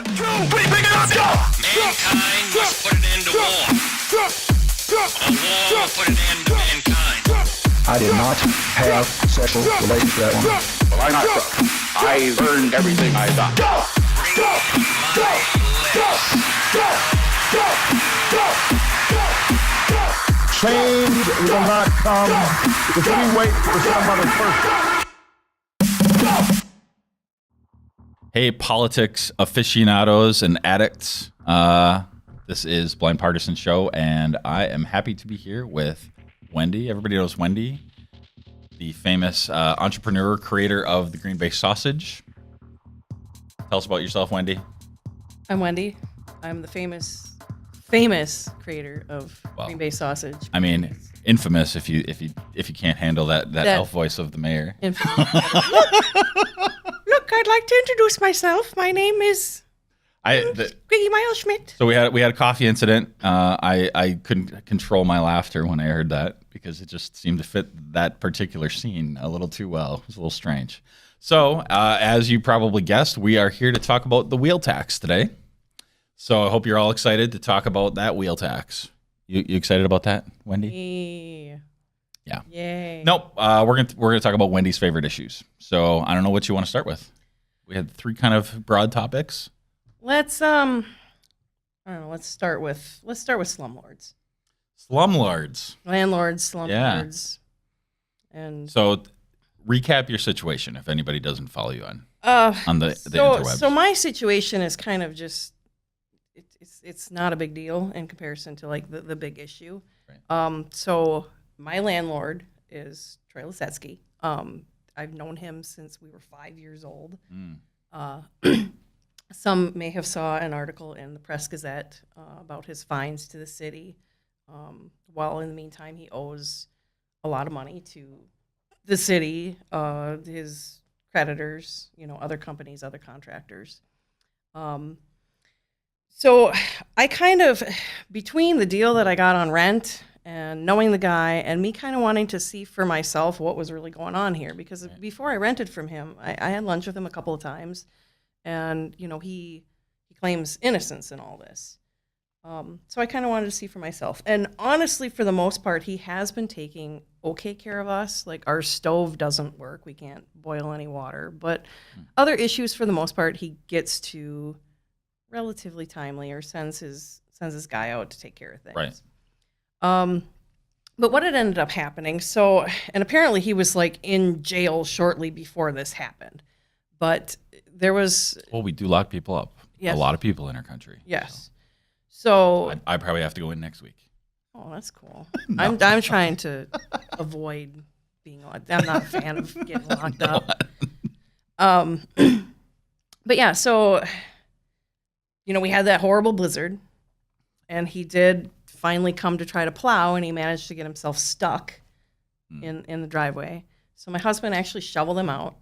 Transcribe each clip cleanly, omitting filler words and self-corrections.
Mankind must put an end to war. A war will put an end to mankind. I did not have sexual relations with that woman. Well, I'm not drunk. I learned everything I got. Change will not come if we wait for some other person. Hey, politics aficionados and addicts. This is Blind Partisan Show, and I am happy to be here with Wendy. Everybody knows Wendy, the famous entrepreneur, creator of the Green Bay sausage. Tell us about yourself, Wendy. I'm Wendy. I'm the famous creator of Green Bay sausage. I mean, infamous if you can't handle that elf voice of the mayor. Infamous. Look, I'd like to introduce myself. My name is Squiggy Miles Schmidt. So we had a coffee incident. I couldn't control my laughter when I heard that because it just seemed to fit that particular scene a little too well. It was a little strange. So as you probably guessed, we are here to talk about the wheel tax today. So I hope you're all excited to talk about that wheel tax. You excited about that, Wendy? Yeah. Yay. Nope. We're gonna talk about Wendy's favorite issues. So I don't know what you want to start with. We had three kind of broad topics. Let's I don't know. Let's start with slumlords. Slumlords. Landlords, slumlords. Yeah. And so recap your situation if anybody doesn't follow you on the interwebs. So my situation is kind of just it's not a big deal in comparison to like the big issue. Right. So my landlord is Troy Lisetsky. I've known him since we were 5 years old. Some may have saw an article in the Press Gazette about his fines to the city. While in the meantime, he owes a lot of money to the city, his creditors, other companies, other contractors. So I kind of, between the deal that I got on rent and knowing the guy and me kind of wanting to see for myself what was really going on here, because before I rented from him, I had lunch with him a couple of times, and he claims innocence in all this. So I kind of wanted to see for myself. And honestly, for the most part, he has been taking okay care of us. Like our stove doesn't work. We can't boil any water. But other issues, for the most part, he gets to relatively timely or sends his guy out to take care of things. Right. But what had ended up happening, and apparently he was like in jail shortly before this happened. But there was... Well, we do lock people up. Yes. A lot of people in our country. Yes. So I probably have to go in next week. Oh, that's cool. No. I'm trying to avoid being locked. I'm not a fan of getting locked up. But yeah, so we had that horrible blizzard, and he did finally come to try to plow, and he managed to get himself stuck in the driveway. So my husband actually shoveled him out,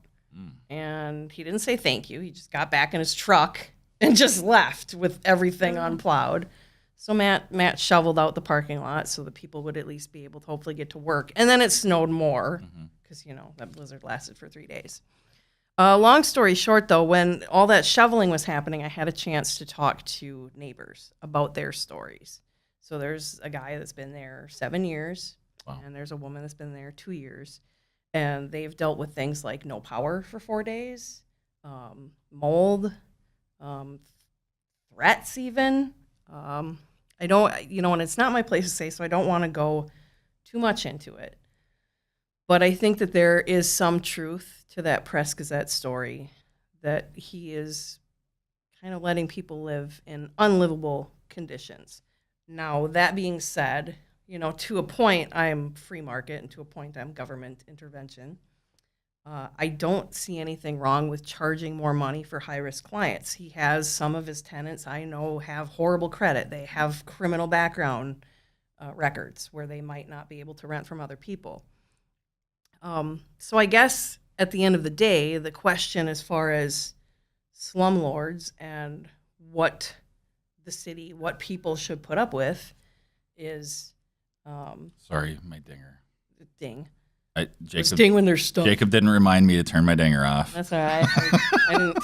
and he didn't say thank you. He just got back in his truck and just left with everything unplowed. So Matt shoveled out the parking lot so that people would at least be able to hopefully get to work. And then it snowed more because, that blizzard lasted for 3 days. Long story short, though, when all that shoveling was happening, I had a chance to talk to neighbors about their stories. So there's a guy that's been there 7 years, and there's a woman that's been there 2 years. And they've dealt with things like no power for 4 days, mold, threats even. I don't, and it's not my place to say, so I don't want to go too much into it. But I think that there is some truth to that Press Gazette story, that he is kind of letting people live in unlivable conditions. Now, that being said, to a point, I'm free market, and to a point, I'm government intervention. I don't see anything wrong with charging more money for high-risk clients. He has some of his tenants I know have horrible credit. They have criminal background records where they might not be able to rent from other people. So I guess at the end of the day, the question as far as slumlords and what the city, what people should put up with is... Sorry, my dinger. Ding. Jacob, ding when they're stuck. Jacob didn't remind me to turn my dinger off. That's all right. I didn't.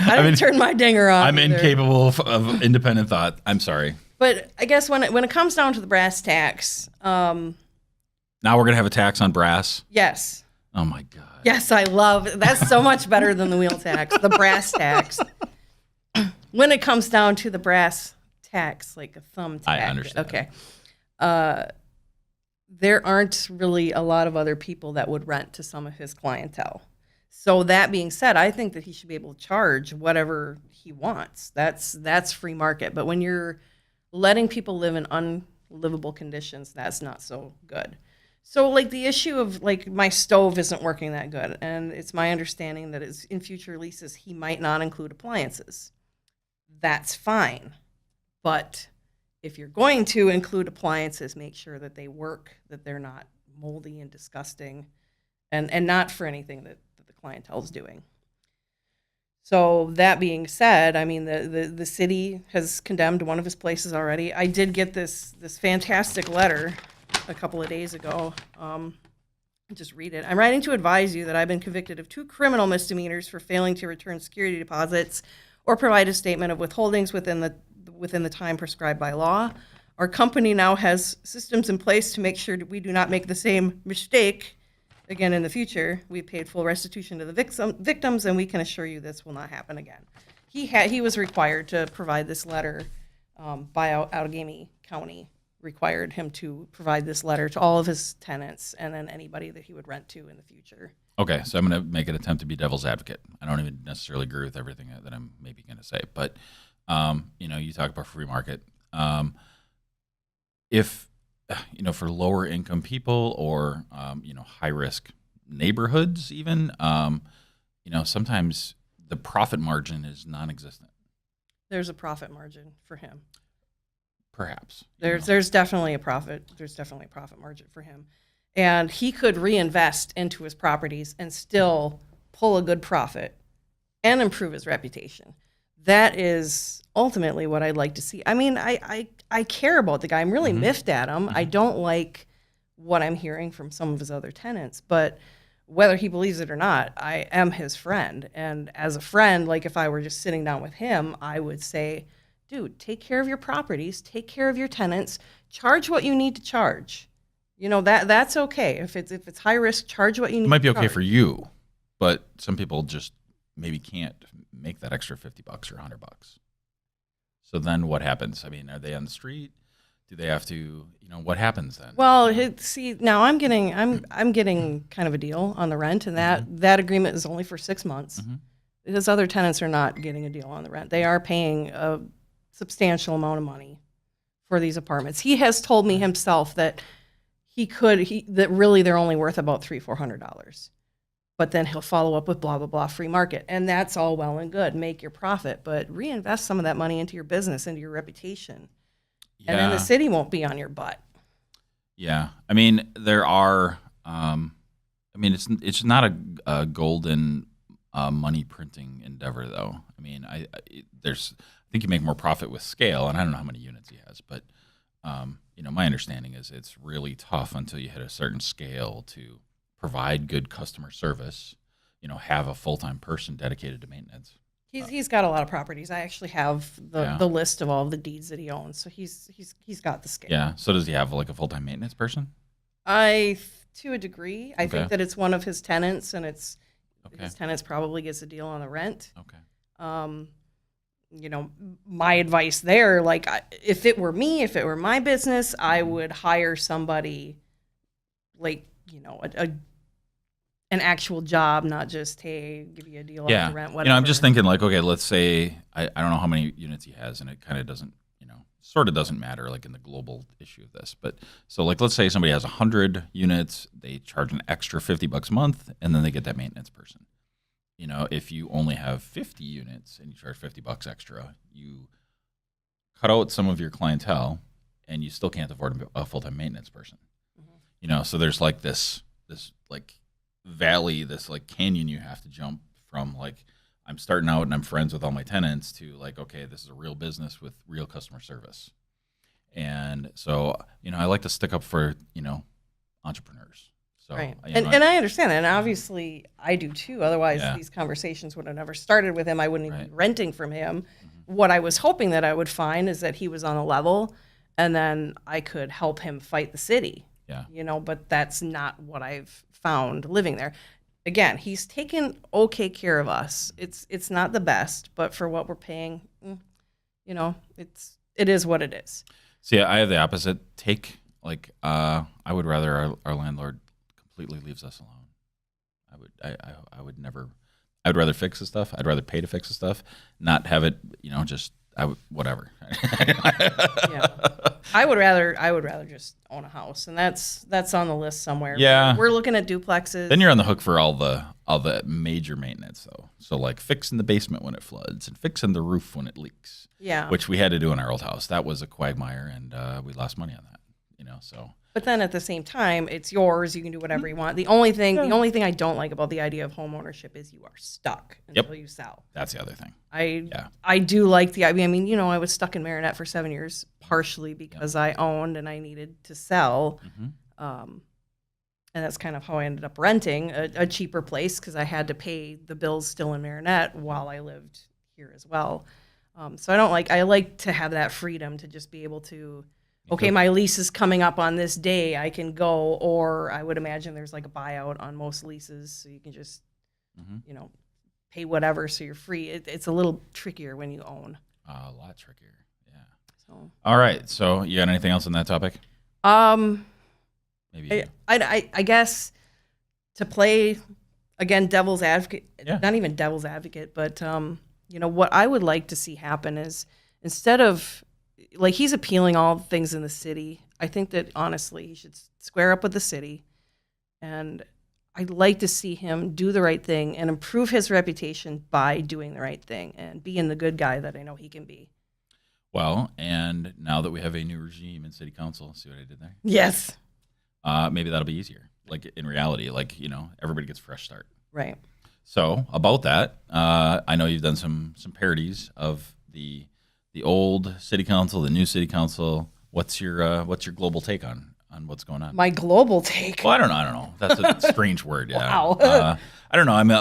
I didn't turn my dinger on. I'm either. incapable of independent thought. I'm sorry. But I guess when it comes down to the brass tacks, Now we're gonna have a tax on brass. yes. Oh my god. Yes, I love that's so much better than the wheel tax, the brass tax. When it comes down to the brass tax, like a thumb tax. I understand. Okay. There aren't really a lot of other people that would rent to some of his clientele. So that being said, I think that he should be able to charge whatever he wants. That's free market. But when you're letting people live in unlivable conditions, that's not so good. So like the issue of like my stove isn't working that good, and it's my understanding that in future leases he might not include appliances. That's fine. But if you're going to include appliances, make sure that they work, that they're not moldy and disgusting, and not for anything that the clientele is doing. So that being said, I mean, the city has condemned one of his places already. I did get this fantastic letter a couple of days ago. Just read it. I'm writing to advise you that I've been convicted of 2 criminal misdemeanors for failing to return security deposits or provide a statement of withholdings within the time prescribed by law. Our company now has systems in place to make sure that we do not make the same mistake again in the future. We paid full restitution to the victims, and we can assure you this will not happen again. He was required to provide this letter by Allegheny County required him to provide this letter to all of his tenants and then anybody that he would rent to in the future. Okay, so I'm going to make an attempt to be devil's advocate. I don't even necessarily agree with everything that I'm maybe going to say, but you talk about free market. If for lower income people or high risk neighborhoods, even sometimes the profit margin is non-existent. There's a profit margin for him. Perhaps there's definitely a profit. There's definitely a profit margin for him, and he could reinvest into his properties and still pull a good profit and improve his reputation. That is ultimately what I'd like to see. I mean, I care about the guy. I'm really miffed at him. I don't like what I'm hearing from some of his other tenants, but whether he believes it or not, I am his friend. And as a friend, like if I were just sitting down with him, I would say, dude, take care of your properties, take care of your tenants, charge what you need to charge. That's okay. If it's high risk, charge what you need. It might be to okay charge. for you, but some people just maybe can't make that extra $50 or $100. So then what happens? I mean, are they on the street? Do they have to, what happens then? Well, see, now I'm getting kind of a deal on the rent, and that agreement is only for 6 months. His other tenants are not getting a deal on the rent. They are paying a substantial amount of money for these apartments. He has told me himself that that really they're only worth about $300-400. But then he'll follow up with blah, blah, blah, free market. And that's all well and good. Make your profit, but reinvest some of that money into your business, into your reputation. Yeah. And then the city won't be on your butt. Yeah. I mean, there are, it's not a golden money printing endeavor, though. I mean, I think you make more profit with scale, and I don't know how many units he has, but, my understanding is it's really tough until you hit a certain scale to provide good customer service, have a full-time person dedicated to maintenance. He's got a lot of properties. I actually have the list of all of the deeds that he owns. So he's got the scale. Yeah. So does he have like a full-time maintenance person? To a degree, I Okay. think that it's one of his tenants, and his Okay. tenants probably gets a deal on the rent. Okay. My advice there, like if it were me, if it were my business, I would hire somebody like, an actual job, not just, hey, give you a deal on Yeah. the rent, whatever. I'm just thinking like, okay, let's say, I don't know how many units he has, and it kind of doesn't, sort of doesn't matter like in the global issue of this. But so like, let's say somebody has 100 units, they charge an extra $50 a month, and then they get that maintenance person. If you only have 50 units and you charge $50 extra, you cut out some of your clientele, and you still can't afford a full-time maintenance person. So there's like this like valley, this like canyon you have to jump from, like, I'm starting out and I'm friends with all my tenants, to like, okay, this is a real business with real customer service. And so, I like to stick up for, entrepreneurs. So, Right. you And, know, and I understand that. And obviously I do too. Otherwise Yeah. these conversations would have never started with him. I wouldn't even Right. be renting from him. What I was hoping that I would find is that he was on a level and then I could help him fight the city. Yeah. But that's not what I've found living there. Again, he's taken okay care of us. It's not the best, but for what we're paying, it is what it is. See, I have the opposite take. Like, I would rather our landlord completely leaves us alone. I would never. I would rather fix the stuff. I'd rather pay to fix the stuff, not have it. Just whatever. Yeah. I would rather just own a house, and that's on the list somewhere. Yeah. We're looking at duplexes. Then you're on the hook for all the major maintenance, though. So like fixing the basement when it floods and fixing the roof when it leaks. Yeah. Which we had to do in our old house. That was a quagmire, and we lost money on that. So. But then at the same time, it's yours. You can do whatever you want. The only thing I don't like about the idea of home ownership is you are stuck until you sell. That's the other thing. I do like the idea. I mean, I was stuck in Marinette for 7 years, partially because I owned and I needed to sell. And that's kind of how I ended up renting a cheaper place because I had to pay the bills still in Marinette while I lived here as well. So I like to have that freedom to just be able to, okay, my lease is coming up on this day, I can go, or I would imagine there's like a buyout on most leases, so you can just, pay whatever, so you're free. It's a little trickier when you own. A lot trickier, yeah. So. All right, so you got anything else on that topic? Maybe. I guess to play, again, devil's advocate, Yeah. not even devil's advocate, but, what I would like to see happen is instead of, like, he's appealing all things in the city. I think that, honestly, he should square up with the city. And I'd like to see him do the right thing and improve his reputation by doing the right thing and being the good guy that I know he can be. Well, and now that we have a new regime in city council, see what I did there? Yes. Maybe that'll be easier. Like, in reality, everybody gets a fresh start. Right. So, about that, I know you've done some parodies of the old city council, the new city council. What's your global take on what's going on? My global take. Well, I don't know. That's a strange word. Yeah. Wow. I don't know. I mean,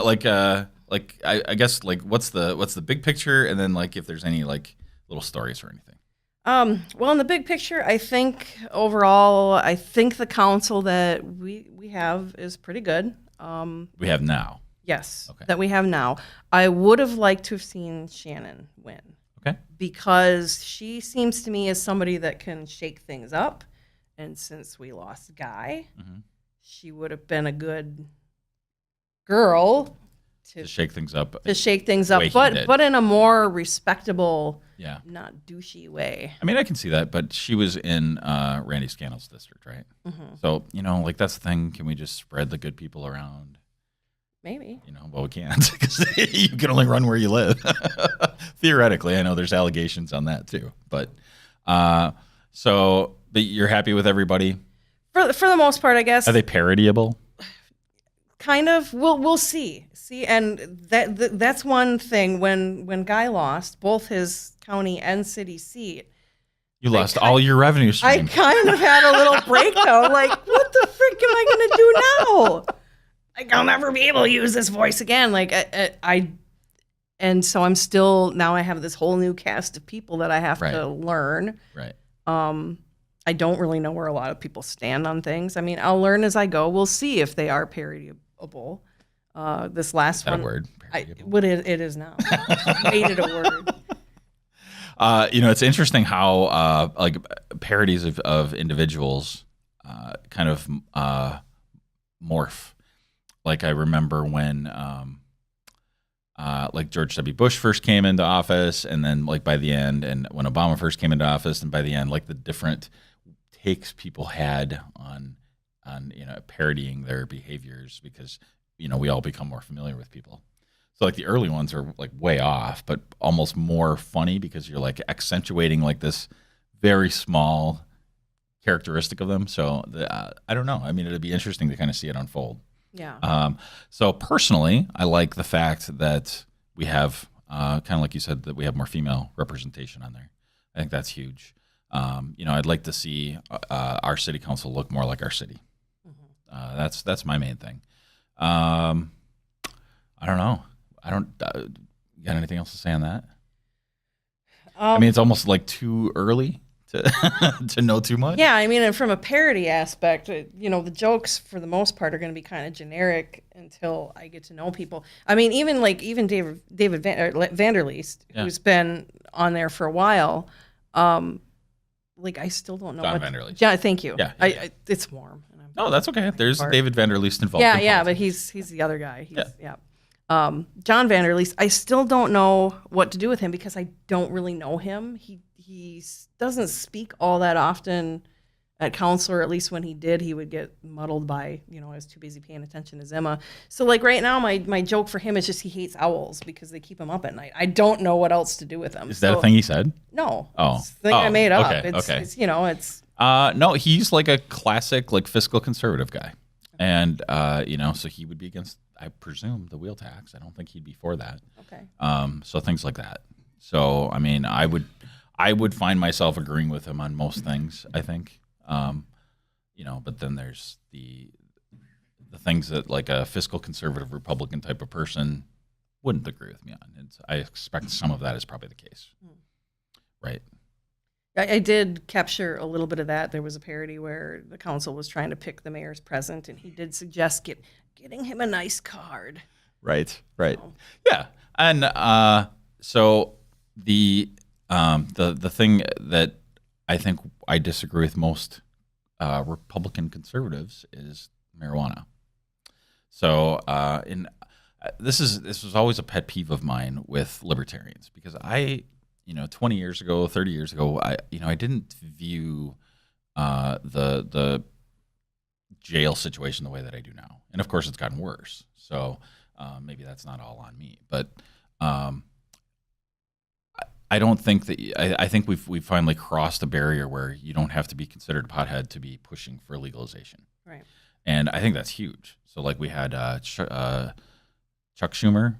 I guess what's the big picture, and then if there's any little stories or anything. Well, in the big picture, I think overall, the council that we have is pretty good. We have now. Yes, Okay. that we have now. I would have liked to have seen Shannon win. Okay. Because she seems to me as somebody that can shake things up. And since we lost Guy, she would have been a good girl To shake things up. way but in a more respectable, Yeah. not douchey way. I mean, I can see that, but she was in Randy Scannell's district, right? So, that's the thing. Can we just spread the good people around? Maybe. Well, we can't because you can only run where you live. Theoretically, I know there's allegations on that too. But but you're happy with everybody? For the most part, I guess. Are they parodiable? Kind of. We'll see. And that's one thing. When Guy lost both his county and city seat, You lost all your revenue I stream. kind of had a little breakdown. Like, what the frick am I going to do now? I'll never be able to use this voice again. And so I'm still, now I have this whole new cast of people that I have to learn. Right. I don't really know where a lot of people stand on things. I mean, I'll learn as I go. We'll see if they are parodiable. This last Is that one. a word? It is now. Made it a word. It's interesting how parodies of individuals kind of morph. I remember when George W. Bush first came into office, and then by the end, and when Obama first came into office, and by the end, the different takes people had on parodying their behaviors, because we all become more familiar with people. So the early ones are way off, but almost more funny because you're accentuating this very small characteristic of them. So I don't know. I mean, it'd be interesting to kind of see it unfold. Yeah. So personally, I like the fact that we have kind of like you said, that we have more female representation on there. I think that's huge. I'd like to see our city council look more like our city. That's my main thing. I don't know. I don't. You got anything else to say on that? I mean, it's almost like too early to to know too much. Yeah, I mean, and from a parody aspect, the jokes for the most part are going to be kind of generic until I get to know people. I mean, even David Vanderleest, who's been on there for a while, I still don't know. John Vanderleest. Yeah, thank you. Yeah. It's warm. And No, that's okay. There's David Vanderleest involved. Yeah, in yeah, politics. but he's the other guy. John Vanderleest, I still don't know what to do with him because I don't really know him. He doesn't speak all that often at council, or at least when he did, he would get muddled by, I was too busy paying attention to Zimma. So right now, my joke for him is just he hates owls because they keep him up at night. I don't know what else to do with him. Is that a thing he said? No. Oh. It's a thing I made up. Okay, It's it's... No, he's like a classic, fiscal conservative guy. And, so he would be against, I presume, the wheel tax. I don't think he'd be for that. Okay. So things like that. So, I mean, I would find myself agreeing with him on most things, I think. But then there's the things that like a fiscal conservative Republican type of person wouldn't agree with me on. I expect some of that is probably the case. Right. I did capture a little bit of that. There was a parody where the council was trying to pick the mayor's present, and he did suggest getting him a nice card. Right. So. Yeah. And so the thing that I think I disagree with most Republican conservatives is marijuana. So this was always a pet peeve of mine with libertarians because 20 years ago, 30 years ago, I didn't view the jail situation the way that I do now. And of course it's gotten worse. So maybe that's not all on me, but I don't think that I think we've finally crossed a barrier where you don't have to be considered a pothead to be pushing for legalization. Right. And I think that's huge. So like we had Chuck Schumer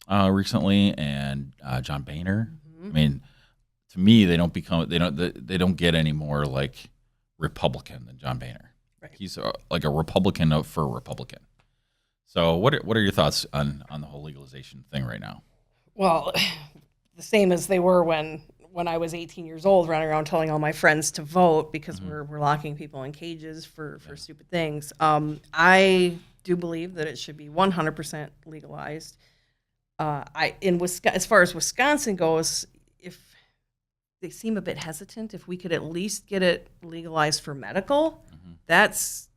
recently and John Boehner. I mean, to me, they don't get any more like Republican than John Boehner. Right. He's like a Republican for a Republican. So what are your thoughts on the whole legalization thing right now? Well, the same as they were when I was 18 years old, running around telling all my friends to vote because we're locking people in cages for stupid things. I do believe that it should be 100% legalized. As far as Wisconsin goes, if they seem a bit hesitant, if we could at least get it legalized for medical, that's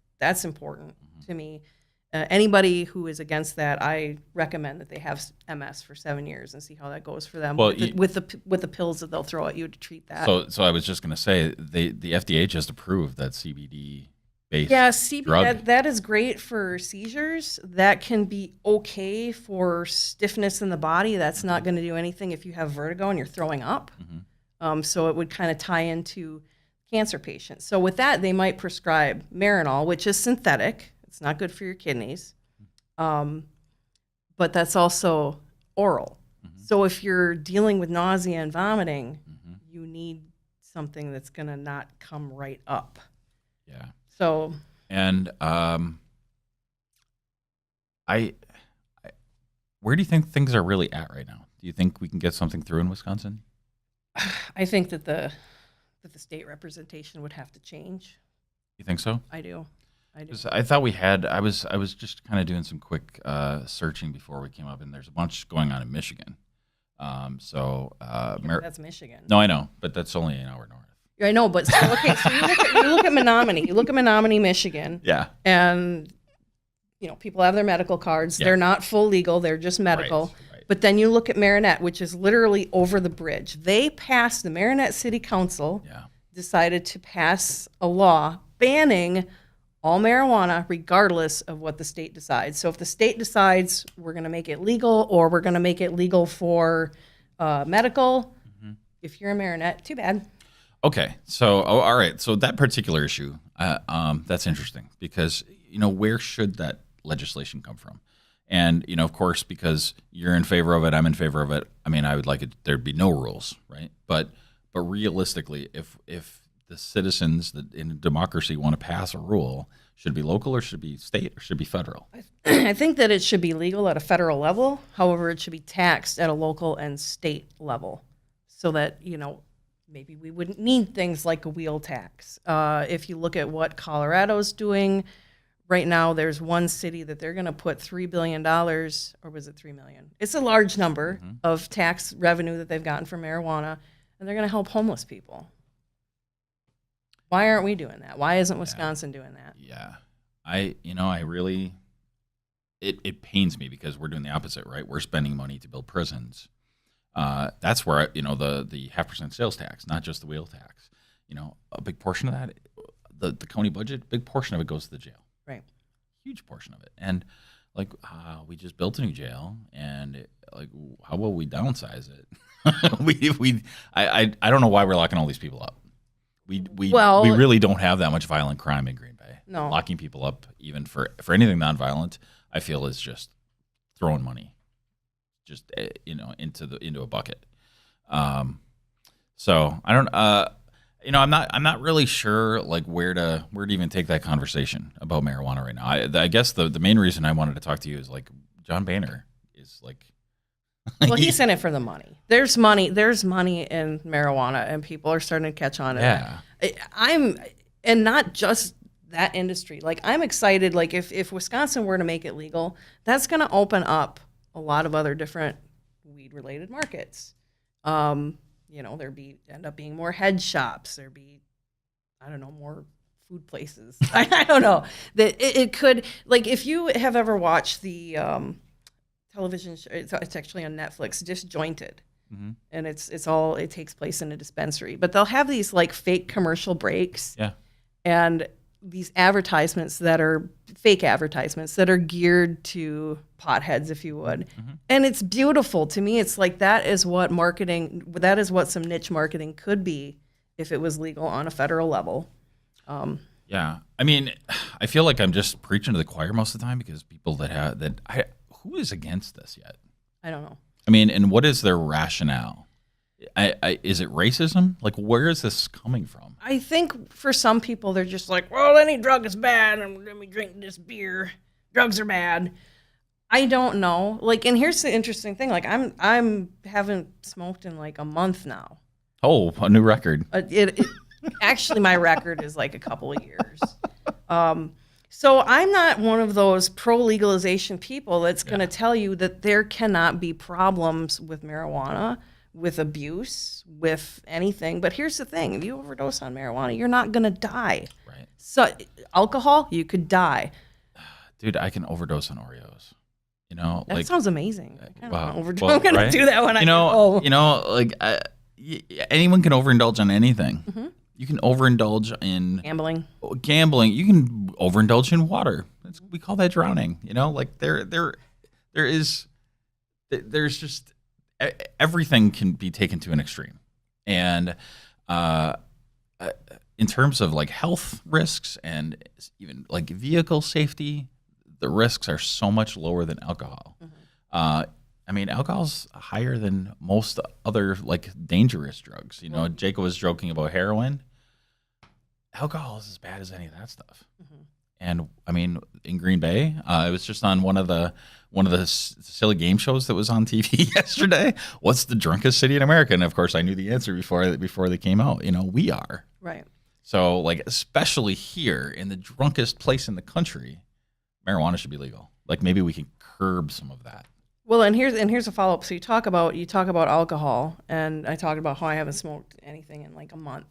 important to me. Anybody who is against that, I recommend that they have MS for 7 years and see how that goes for them. Well, with the pills that they'll throw at you to treat that. So I was just going to say the FDA just approved that CBD based CBD that is great for seizures. That can be okay for stiffness in the body. That's not going to do anything if you have vertigo and you're throwing up. So it would kind of tie into cancer patients. So with that, they might prescribe Marinol, which is synthetic. It's not good for your kidneys, but that's also oral. So if you're dealing with nausea and vomiting, you need something that's going to not come right up. Yeah. So. And where do you think things are really at right now? Do you think we can get something through in Wisconsin? I think that the state representation would have to change. You think so? I do. I thought we had. I was just kind of doing some quick searching before we came up, and there's a bunch going on in Michigan. That's Michigan. No, I know, but that's only an hour north. I know, but so you look at Menominee. You look at Menominee, Michigan. Yeah. And people have their medical cards. Yeah. They're not full legal. They're just medical. Right. But then you look at Marinette, which is literally over the bridge. They passed, the Marinette City Council decided to pass a law banning all marijuana, regardless of what the state decides. So if the state decides we're going to make it legal or we're going to make it legal for medical, if you're a Marinette, too bad. Okay, so all right. So that particular issue, that's interesting because where should that legislation come from? And of course, because you're in favor of it, I'm in favor of it. I mean, I would like it. There'd be no rules, right? But realistically, if the citizens that in a democracy want to pass a rule, Should it be local or should it be state or should it be federal? I think that it should be legal at a federal level. However, it should be taxed at a local and state level so that, maybe we wouldn't need things like a wheel tax. If you look at what Colorado's doing right now, there's one city that they're going to put $3 billion, or was it $3 million? It's a large number of tax revenue that they've gotten from marijuana, and they're going to help homeless people. Why aren't we doing that? Why isn't Wisconsin doing that? Yeah. I really, it pains me because we're doing the opposite, right? We're spending money to build prisons. That's where, the 0.5% sales tax, not just the wheel tax, a big portion of that, the county budget, big portion of it goes to the jail. Right. Huge portion of it. And we just built a new jail and how about we downsize it? I don't know why we're locking all these people up. We really don't have that much violent crime in Green Bay. No. Locking people up, even for anything nonviolent, I feel is just throwing money, just into a bucket. So I don't. I'm not really sure where to even take that conversation about marijuana right now. I guess the main reason I wanted to talk to you is John Boehner is Well, he's in it for the money. There's money in marijuana, and people are starting to catch on to that. And not just that industry. I'm excited. If Wisconsin were to make it legal, that's going to open up a lot of other different weed-related markets. End up being more head shops. There'd be, more food places. I don't know. That it could, if you have ever watched the television show, it's actually on Netflix, Disjointed. Mm-hmm. And it takes place in a dispensary. But they'll have these fake commercial breaks. Yeah. And these advertisements that are fake advertisements that are geared to potheads, if you would. Mm-hmm. And it's beautiful. To me, it's that is what some niche marketing could be if it was legal on a federal level. Yeah. I mean, I feel like I'm just preaching to the choir most of the time because people who is against this yet? I don't know. I mean, and what is their rationale? Is it racism? Where is this coming from? I think for some people, they're just well, any drug is bad, and let me drink this beer. Drugs are bad. I don't know. And here's the interesting thing. I'm haven't smoked in a month now. Oh, a new record. Actually, my record is a couple of years. So I'm not one of those pro-legalization people that's going to tell you that there cannot be problems with marijuana, with abuse, with anything. But here's the thing. If you overdose on marijuana, you're not going to die. Right. So alcohol, you could die. Dude, I can overdose on Oreos. That sounds amazing. Wow. I'm going to do that when I go home. Anyone can overindulge on anything. Mm-hmm. You can overindulge in gambling. You can overindulge in water. We call that drowning. There's just everything can be taken to an extreme. And in terms of health risks and even vehicle safety, the risks are so much lower than alcohol. Mm-hmm. Alcohol's higher than most other dangerous drugs. Jacob was joking about heroin. Alcohol is as bad as any of that stuff. Mm-hmm. And in Green Bay, it was just on one of the silly game shows that was on TV yesterday. What's the drunkest city in America? And of course, I knew the answer before they came out. We are. Right. So especially here in the drunkest place in the country, marijuana should be legal. Maybe we can curb some of that. Well, and here's a follow up. So you talk about alcohol, and I talked about how I haven't smoked anything in a month.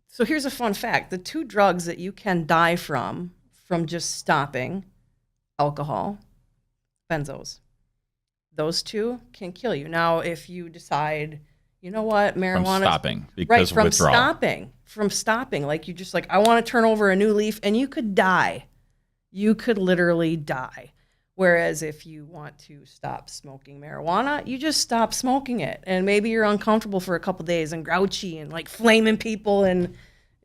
So here's a fun fact. The two drugs that you can die from just stopping alcohol, benzos. Those two can kill you. Now, if you decide, you know what, marijuana... From stopping, because of withdrawal. From stopping. You just I want to turn over a new leaf, and you could die. You could literally die. Whereas if you want to stop smoking marijuana, you just stop smoking it. And maybe you're uncomfortable for a couple days and grouchy and flaming people and,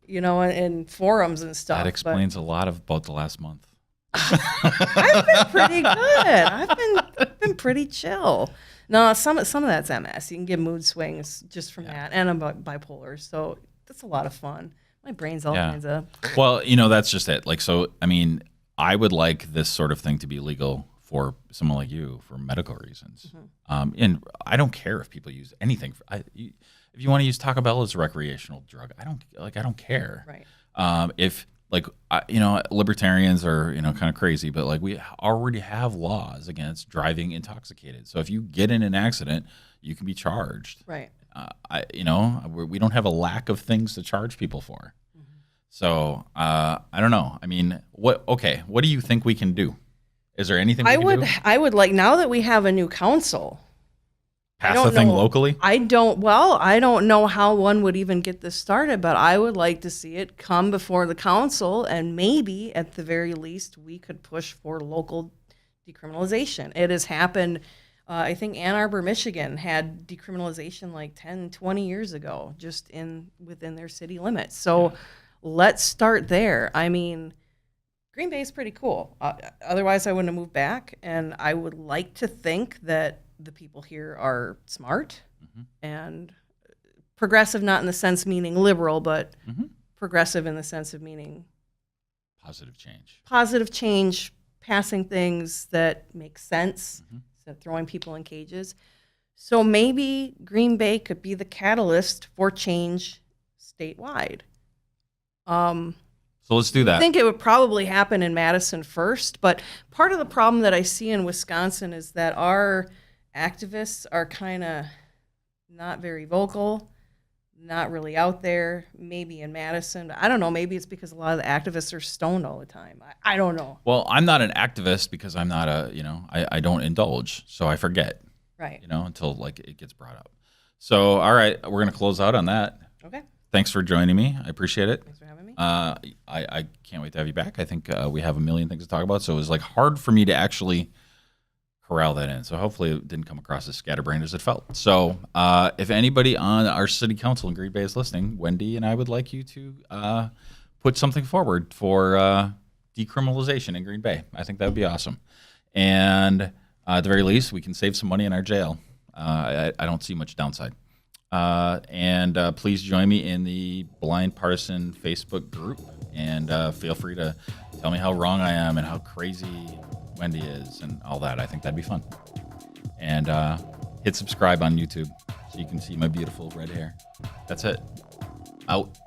in forums and stuff. That explains a lot about the last month. I've been pretty good. I've been pretty chill. No, some of that's MS. You can get mood swings just from that. And I'm bipolar. So that's a lot of fun. My brain's all Yeah. kinds of. Well, that's just it. Like, so, I mean, I would like this sort of thing to be legal for someone like you for medical reasons. And I don't care if people use anything. If you want to use Taco Bell as a recreational drug, I don't care. Right. If libertarians are, kind of crazy, but like we already have laws against driving intoxicated. So if you get in an accident, you can be charged. Right. We don't have a lack of things to charge people for. So I don't know. I mean, what do you think we can do? Is there anything we can do? I would like, now that we have a new council, Pass the thing locally? I don't know how one would even get this started, but I would like to see it come before the council, and maybe at the very least we could push for local decriminalization. It has happened. I think Ann Arbor, Michigan had decriminalization like 10, 20 years ago, just within their city limits. So let's start there. I mean, Green Bay is pretty cool. Otherwise, I wouldn't have moved back. And I would like to think that the people here are smart and progressive, not in the sense meaning liberal, but progressive in the sense of meaning positive change. Positive change, passing things that make sense instead of throwing people in cages. So maybe Green Bay could be the catalyst for change statewide. So let's do that. I think it would probably happen in Madison first, but part of the problem that I see in Wisconsin is that our activists are kind of not very vocal, not really out there, maybe in Madison. I don't know, maybe it's because a lot of the activists are stoned all the time. I don't know. Well, I'm not an activist because I'm not I don't indulge, so I forget. Right. Until like it gets brought up. So, all right, we're going to close out on that. Okay. Thanks for joining me. I appreciate it. Thanks for having me. I can't wait to have you back. I think we have a million things to talk about, so it was like hard for me to actually corral that in. So hopefully it didn't come across as scatterbrained as it felt. So if anybody on our city council in Green Bay is listening, Wendy and I would like you to put something forward for decriminalization in Green Bay. I think that would be awesome. And at the very least, we can save some money in our jail. I don't see much downside. And please join me in the Blind Partisan Facebook group, and feel free to tell me how wrong I am and how crazy Wendy is and all that. I think that'd be fun. And hit subscribe on YouTube so you can see my beautiful red hair. That's it. Out.